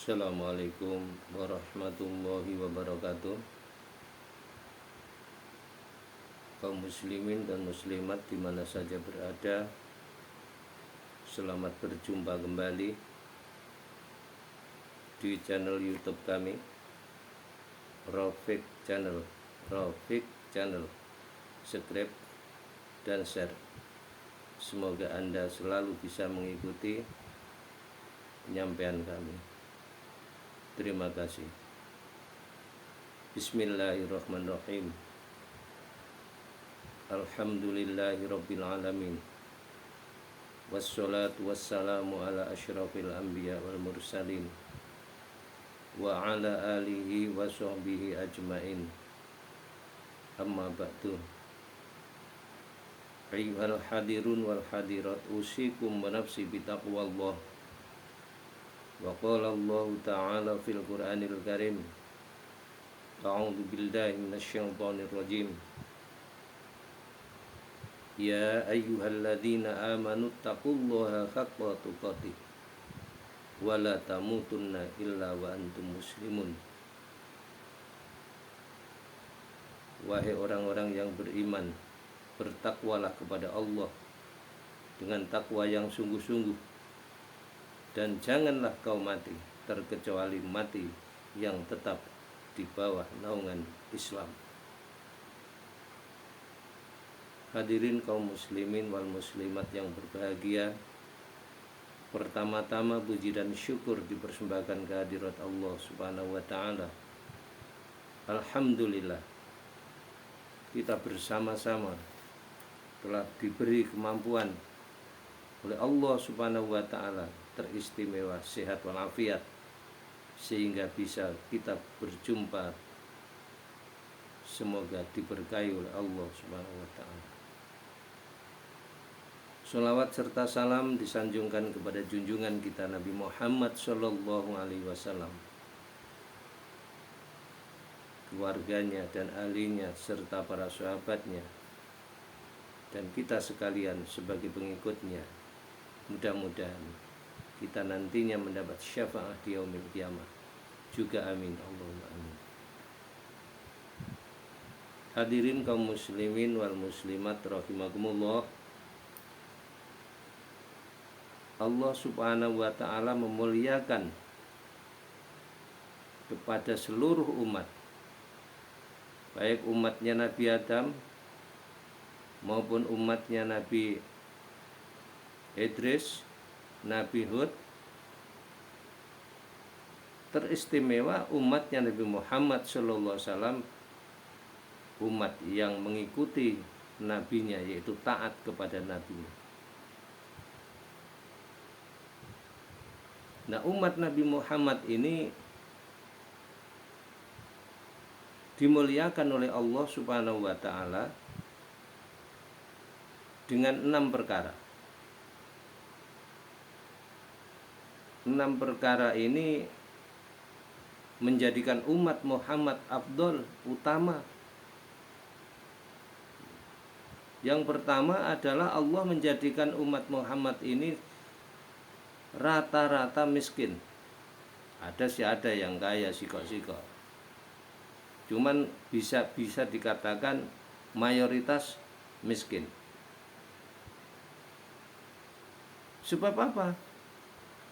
Assalamualaikum warahmatullahi wabarakatuh. Kaum muslimin dan muslimat di mana saja berada, selamat berjumpa kembali di channel YouTube kami, Rafiq Channel. Subscribe dan share. Semoga Anda selalu bisa mengikuti penyampaian kami. Terima kasih. Bismillahirrahmanirrahim. Alhamdulillahirabbil alamin. Wassalatu wassalamu ala asyrafil anbiya wal mursalin wa ala alihi wa sahbihi ajmain. Amma ba'du. Ayyuhal hadirun wal hadirat, usikum wa nafsi bitaqwallah. Wa qala Allah ta'ala fil Qur'anil Karim, a'udzu billahi minasyaitonir rajim. Ya ayyuhalladzina amanu taqullaha haqqa tuqatih wa la tamutunna illa wa antum muslimun. Wahai orang-orang yang beriman, bertakwalah kepada Allah dengan takwa yang sungguh-sungguh, dan janganlah kau mati terkecuali mati yang tetap di bawah naungan Islam. Hadirin kaum muslimin wal muslimat yang berbahagia, pertama-tama puji dan syukur dipersembahkan kehadirat Allah Subhanahu wa taala. Alhamdulillah, kita bersama-sama telah diberi kemampuan oleh Allah Subhanahu wa taala, teristimewa sehat walafiat, sehingga bisa kita berjumpa. Semoga diberkahi oleh Allah Subhanahu wa taala. Sholawat serta salam disanjungkan kepada junjungan kita Nabi Muhammad sallallahu alaihi wasallam, keluarganya dan ahlinya serta para sahabatnya, dan kita sekalian sebagai pengikutnya. Mudah-mudahan kita nantinya mendapat syafaat di yaumil qiyamah juga, amin Allahumma amin. Hadirin kaum muslimin wal muslimat rahimakumullah, Allah Subhanahu wa taala memuliakan kepada seluruh umat, baik umatnya Nabi Adam maupun umatnya Nabi Idris, Nabi Hud. Teristimewa umatnya Nabi Muhammad SAW, umat yang mengikuti nabinya, yaitu taat kepada nabinya. Nah, umat Nabi Muhammad ini dimuliakan oleh Allah Subhanahu wa taala dengan 6 perkara. 6 perkara ini menjadikan umat Muhammad afdol, utama. Yang pertama adalah Allah menjadikan umat Muhammad ini rata-rata miskin. Ada yang kaya sikok-sikok, cuman bisa dikatakan mayoritas miskin. Sebab apa?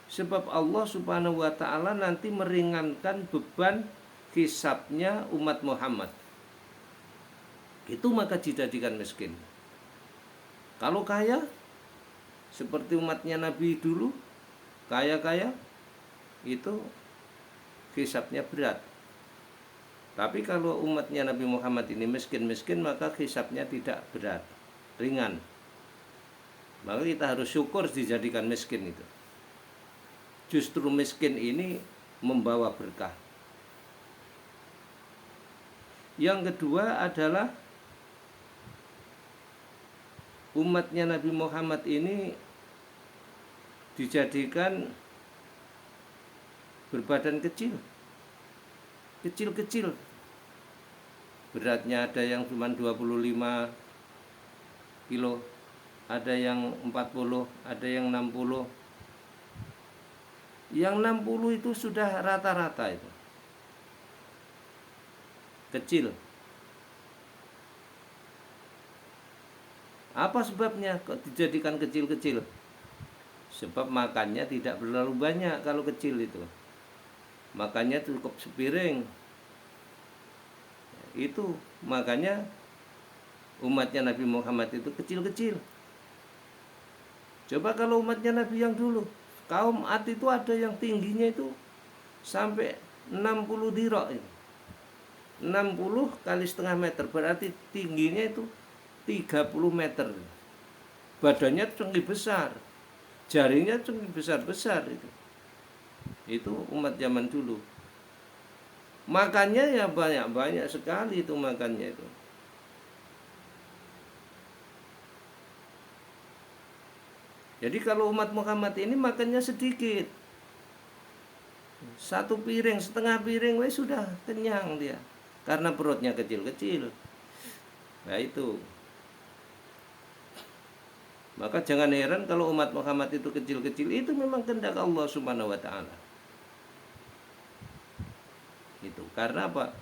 Sebab Allah Subhanahu wa taala nanti meringankan beban hisabnya umat Muhammad. Itu maka dijadikan miskin. Kalau kaya seperti umatnya Nabi dulu, kaya-kaya itu hisabnya berat. Tapi kalau umatnya Nabi Muhammad ini miskin-miskin, maka hisabnya tidak berat, ringan. Maka kita harus syukur dijadikan miskin itu. Justru miskin ini membawa berkah. Yang kedua adalah umatnya Nabi Muhammad ini dijadikan berbadan kecil, kecil-kecil. Beratnya ada yang cuma 25 kilo, ada yang 40, ada yang 60. Yang 60 itu sudah rata-rata itu. Kecil. Apa sebabnya kok dijadikan kecil-kecil? Sebab makannya tidak terlalu banyak kalau kecil itu. Makannya cukup sepiring. Itu makanya umatnya Nabi Muhammad itu kecil-kecil. Coba kalau umatnya Nabi yang dulu, kaum Ad itu ada yang tingginya itu sampai 60 dirok itu. 60 kali setengah meter berarti tingginya itu 30 meter. Badannya tinggi besar, jarinya tinggi besar-besar itu. Itu umat zaman dulu. Makannya ya banyak-banyak sekali itu makannya itu. Jadi kalau umat Muhammad ini makannya sedikit. Satu piring, setengah piring weh sudah kenyang dia. Karena perutnya kecil-kecil. Nah itu. Maka jangan heran kalau umat Muhammad itu kecil-kecil, itu memang kehendak Allah Subhanahu wa taala. Itu karena apa?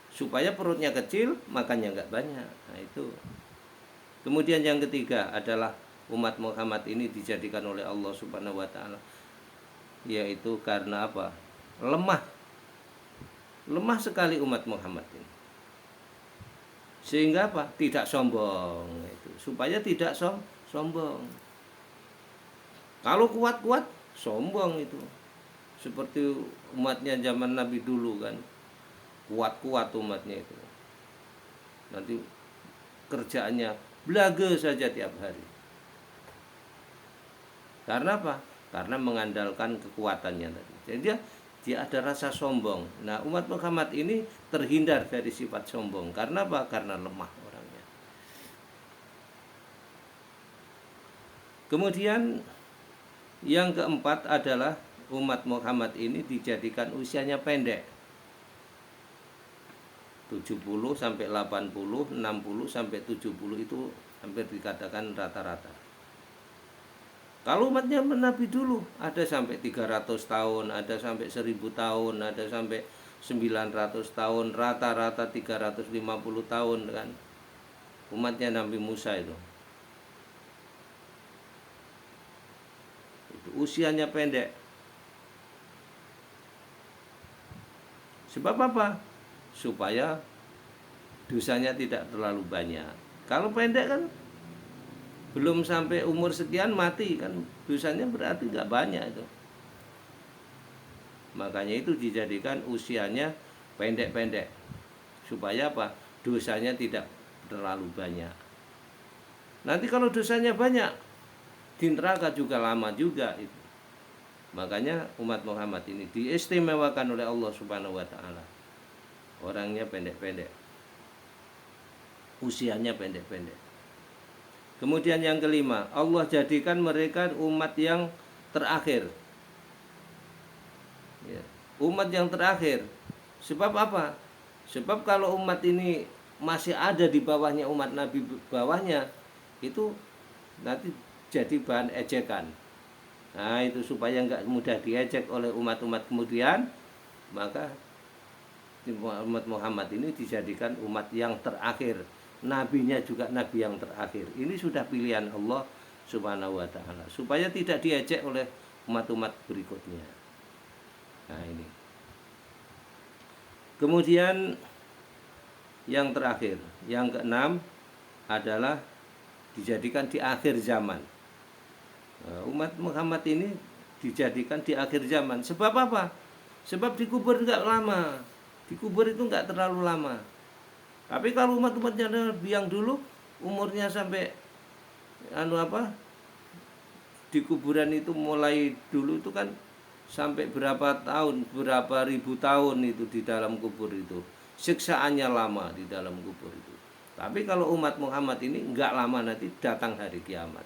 Supaya perutnya kecil, makannya enggak banyak. Nah itu. Kemudian yang ketiga adalah umat Muhammad ini dijadikan oleh Allah Subhanahu wa taala, yaitu karena apa? Lemah. Lemah sekali umat Muhammad ini. Sehingga apa? Tidak sombong itu. Supaya tidak sombong. Kalau kuat-kuat sombong itu. Seperti umatnya zaman Nabi dulu kan. Kuat-kuat umatnya itu. Nanti kerjaannya belaga saja tiap hari. Karena apa? Karena mengandalkan kekuatannya tadi. Jadi dia ada rasa sombong. Nah, umat Muhammad ini terhindar dari sifat sombong. Karena apa? Karena lemah orangnya. Kemudian yang keempat adalah umat Muhammad ini dijadikan usianya pendek. 70 sampai 80, 60 sampai 70 itu hampir dikatakan rata-rata. Kalau umatnya Nabi dulu ada sampai 300 tahun, ada sampai 1000 tahun, ada sampai 900 tahun, rata-rata 350 tahun kan. Umatnya Nabi Musa itu usianya pendek. Sebab apa? Supaya dosanya tidak terlalu banyak. Kalau pendek kan belum sampai umur sekian mati kan, dosanya berarti nggak banyak itu. Makanya itu dijadikan usianya pendek-pendek supaya apa? Dosanya tidak terlalu banyak. Nanti kalau dosanya banyak di neraka juga lama juga itu. Makanya umat Muhammad ini diistimewakan oleh Allah Subhanahu wa taala. Orangnya pendek-pendek. Usianya pendek-pendek. Kemudian yang kelima, Allah jadikan mereka umat yang terakhir. Ya, umat yang terakhir. Sebab apa? Sebab kalau umat ini masih ada di bawahnya umat Nabi bawahnya, itu nanti jadi bahan ejekan. Nah itu supaya nggak mudah diejek oleh umat-umat kemudian, maka umat Muhammad ini dijadikan umat yang terakhir. Nabinya juga nabi yang terakhir. Ini sudah pilihan Allah Subhanahu wa taala supaya tidak diejek oleh umat-umat berikutnya. Nah ini. Kemudian yang terakhir, yang keenam adalah dijadikan di akhir zaman. Umat Muhammad ini dijadikan di akhir zaman. Sebab apa? Sebab dikubur enggak lama. Dikubur itu enggak terlalu lama. Tapi kalau umat-umatnya Nabi yang dulu umurnya sampai di kuburan itu mulai dulu itu kan sampai berapa tahun, berapa ribu tahun itu di dalam kubur itu. Siksaannya lama di dalam kubur itu. Tapi kalau umat Muhammad ini enggak lama, nanti datang hari kiamat.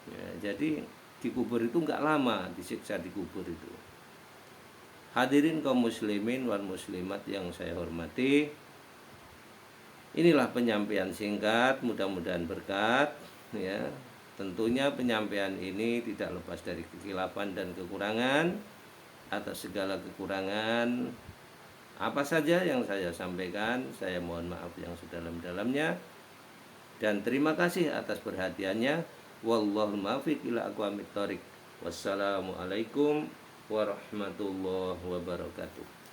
Ya, jadi di kubur itu enggak lama disiksa di kubur itu. Hadirin kaum muslimin wal muslimat yang saya hormati. Inilah penyampaian singkat, mudah-mudahan berkat ya. Tentunya penyampaian ini tidak lepas dari kekhilafan dan kekurangan. atas segala kekurangan apa saja yang saya sampaikan. Saya mohon maaf yang sedalam-dalamnya, dan terima kasih atas perhatiannya. Wallahul muwaffiq ila aqwamit thoriq. Wassalamualaikum warahmatullahi wabarakatuh.